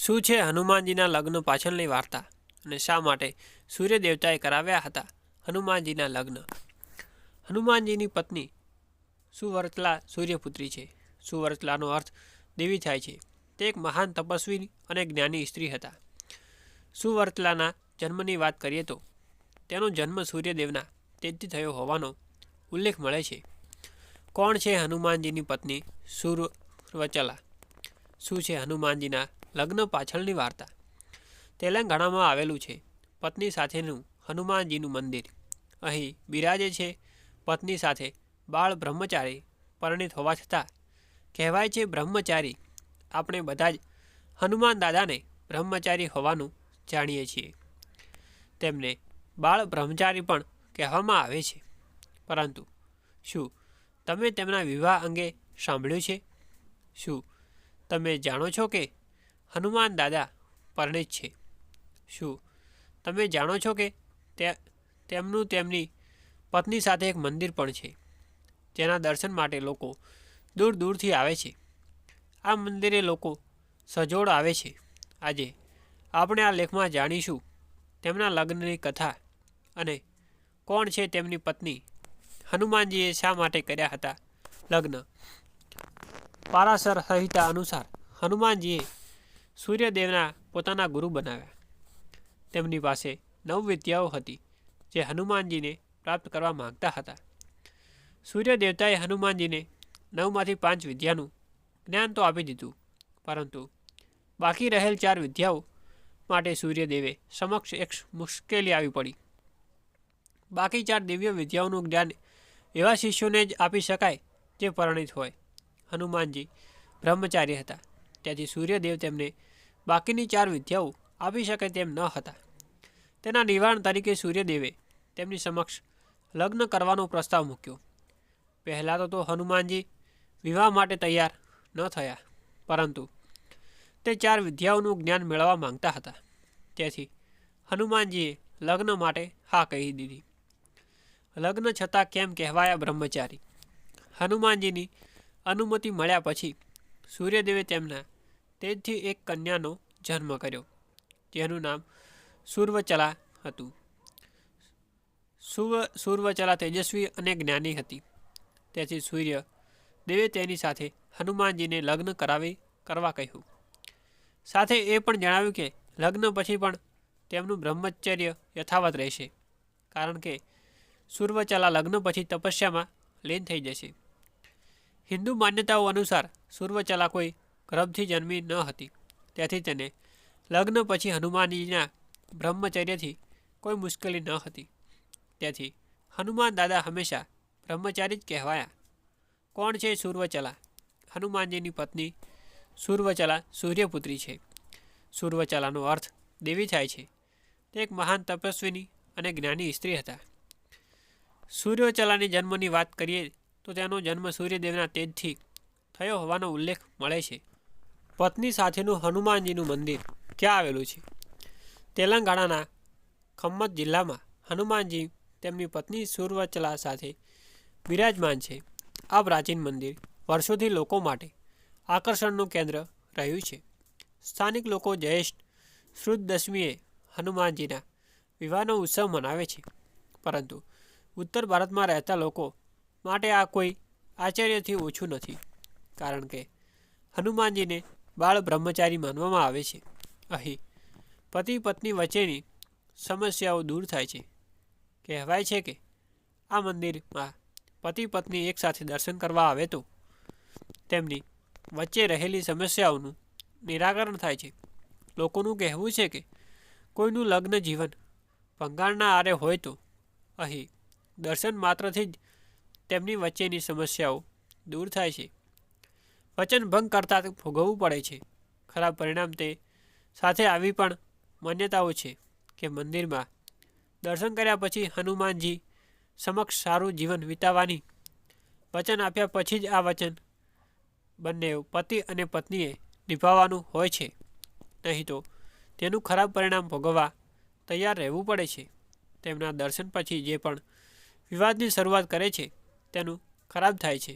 શું છે હનુમાનજીના લગ્ન પાછળની વાર્તા અને શા માટે સૂર્ય દેવતાએ કરાવ્યા હતા હનુમાનજીના લગ્ન? હનુમાનજીની પત્ની સુવર્ચલા સૂર્યપુત્રી છે. સુવર્ચલાનો અર્થ દેવી થાય છે. તે એક મહાન તપસ્વી અને જ્ઞાની સ્ત્રી હતા. સુવર્ચલાના જન્મની વાત કરીએ તો તેનો જન્મ સૂર્યદેવના તેજથી થયો હોવાનો ઉલ્લેખ મળે છે. કોણ છે હનુમાનજીની પત્ની સુવર્ચલા? શું છે હનુમાનજીના લગ્ન પાછળની વાર્તા? તેલંગાણામાં આવેલું છે પત્ની સાથેનું હનુમાનજીનું મંદિર. અહીં બિરાજે છે પત્ની સાથે બાળ બ્રહ્મચારી પરિણીત હોવા છતાં કહેવાય છે બ્રહ્મચારી. આપણે બધા જ હનુમાન દાદાને બ્રહ્મચારી હોવાનું જાણીએ છીએ. તેમને બાળ બ્રહ્મચારી પણ કહેવામાં આવે છે. પરંતુ શું તમે તેમના વિવાહ અંગે સાંભળ્યું છે? શું તમે જાણો છો કે હનુમાન દાદા પરિણીત છે? શું તમે જાણો છો કે તેમની પત્ની સાથે એક મંદિર પણ છે જેના દર્શન માટે લોકો દૂર દૂરથી આવે છે? આ મંદિરે લોકો સજોડ આવે છે. આજે આપણે આ લેખમાં જાણીશું તેમના લગ્નની કથા અને કોણ છે તેમની પત્ની. હનુમાનજીએ શા માટે કર્યા હતા લગ્ન? પારાશર સંહિતા અનુસાર હનુમાનજીએ સૂર્યદેવના પોતાના ગુરુ બનાવ્યા. તેમની પાસે 9 વિદ્યાઓ હતી જે હનુમાનજીને પ્રાપ્ત કરવા માંગતા હતા. સૂર્યદેવતાએ હનુમાનજીને 9માંથી 5 વિદ્યાનું જ્ઞાન તો આપી દીધું, પરંતુ બાકી રહેલ 4 વિદ્યાઓ માટે સૂર્યદેવે સમક્ષ એક મુશ્કેલી આવી પડી. બાકી 4 દિવ્ય વિદ્યાઓનું જ્ઞાન એવા શિષ્યોને જ આપી શકાય જે પરિણીત હોય. હનુમાનજી બ્રહ્મચારી હતા, તેથી સૂર્યદેવ તેમને બાકીની 4 વિદ્યાઓ આપી શકે તેમ ન હતા. તેના નિવારણ તરીકે સૂર્યદેવે તેમની સમક્ષ લગ્ન કરવાનો પ્રસ્તાવ મૂક્યો. પહેલાં તો હનુમાનજી વિવાહ માટે તૈયાર ન થયા, પરંતુ તે 4 વિદ્યાઓનું જ્ઞાન મેળવવા માંગતા હતા. તેથી હનુમાનજીએ લગ્ન માટે હા કહી દીધી. લગ્ન છતાં કેમ કહેવાયા બ્રહ્મચારી? હનુમાનજીની અનુમતિ મળ્યા પછી સૂર્યદેવે તેમના તેજથી એક કન્યાનો જન્મ કર્યો, જેનું નામ સુવર્ચલા હતું. સુવર્ચલા તેજસ્વી અને જ્ઞાની હતી, તેથી સૂર્ય દેવે તેની સાથે હનુમાનજીને લગ્ન કરવા કહ્યું. સાથે એ પણ જણાવ્યું કે લગ્ન પછી પણ તેમનું બ્રહ્મચર્ય યથાવત રહેશે, કારણ કે સુવર્ચલા લગ્ન પછી તપસ્યામાં લીન થઈ જશે. હિન્દુ માન્યતાઓ અનુસાર સુવર્ચલા કોઈ ગર્ભથી જન્મી ન હતી, તેથી તેને લગ્ન પછી હનુમાનજીના બ્રહ્મચર્યથી કોઈ મુશ્કેલી ન હતી. તેથી હનુમાન દાદા હંમેશા બ્રહ્મચારી જ કહેવાયા. કોણ છે સુવર્ચલા? હનુમાનજીની પત્ની સુવર્ચલા સૂર્યપુત્રી છે. સુવર્ચલાનો અર્થ દેવી થાય છે. તે એક મહાન તપસ્વીની અને જ્ઞાની સ્ત્રી હતા. સુવર્ચલાની જન્મની વાત કરીએ તો તેનો જન્મ સૂર્યદેવના તેજથી થયો હોવાનો ઉલ્લેખ મળે છે. પત્ની સાથેનું હનુમાનજીનું મંદિર ક્યાં આવેલું છે? તેલંગાણાના ખમ્મત જિલ્લામાં હનુમાનજી તેમની પત્ની સુવર્ચલા સાથે બિરાજમાન છે. આ પ્રાચીન મંદિર વર્ષોથી લોકો માટે આકર્ષણનું કેન્દ્ર રહ્યું છે. સ્થાનિક લોકો જ્યેષ્ઠ શુદ્ધ દશમીએ હનુમાનજીના વિવાહનો ઉત્સવ મનાવે છે, પરંતુ ઉત્તર ભારતમાં રહેતા લોકો માટે આ કોઈ આશ્ચર્યથી ઓછું નથી, કારણ કે હનુમાનજીને બાળ બ્રહ્મચારી માનવામાં આવે છે. અહીં પતિ પત્ની વચ્ચેની સમસ્યાઓ દૂર થાય છે. કહેવાય છે કે આ મંદિરમાં પતિ પત્ની એકસાથે દર્શન કરવા આવે તો તેમની વચ્ચે રહેલી સમસ્યાઓનું નિરાકરણ થાય છે. લોકોનું કહેવું છે કે કોઈનું લગ્ન જીવન ભંગાણના આરે હોય તો અહીં દર્શન માત્રથી જ તેમની વચ્ચેની સમસ્યાઓ દૂર થાય છે. વચન ભંગ કરતાં ભોગવવું પડે છે ખરાબ પરિણામ. તે સાથે આવી પણ માન્યતાઓ છે કે મંદિરમાં દર્શન કર્યા પછી હનુમાનજી સમક્ષ સારું જીવન વિતાવવાની વચન આપ્યા પછી જ આ વચન બંને પતિ અને પત્નીએ નિભાવવાનું હોય છે, નહીં તો તેનું ખરાબ પરિણામ ભોગવવા તૈયાર રહેવું પડે છે. તેમના દર્શન પછી જે પણ વિવાદની શરૂઆત કરે છે તેનું ખરાબ થાય છે.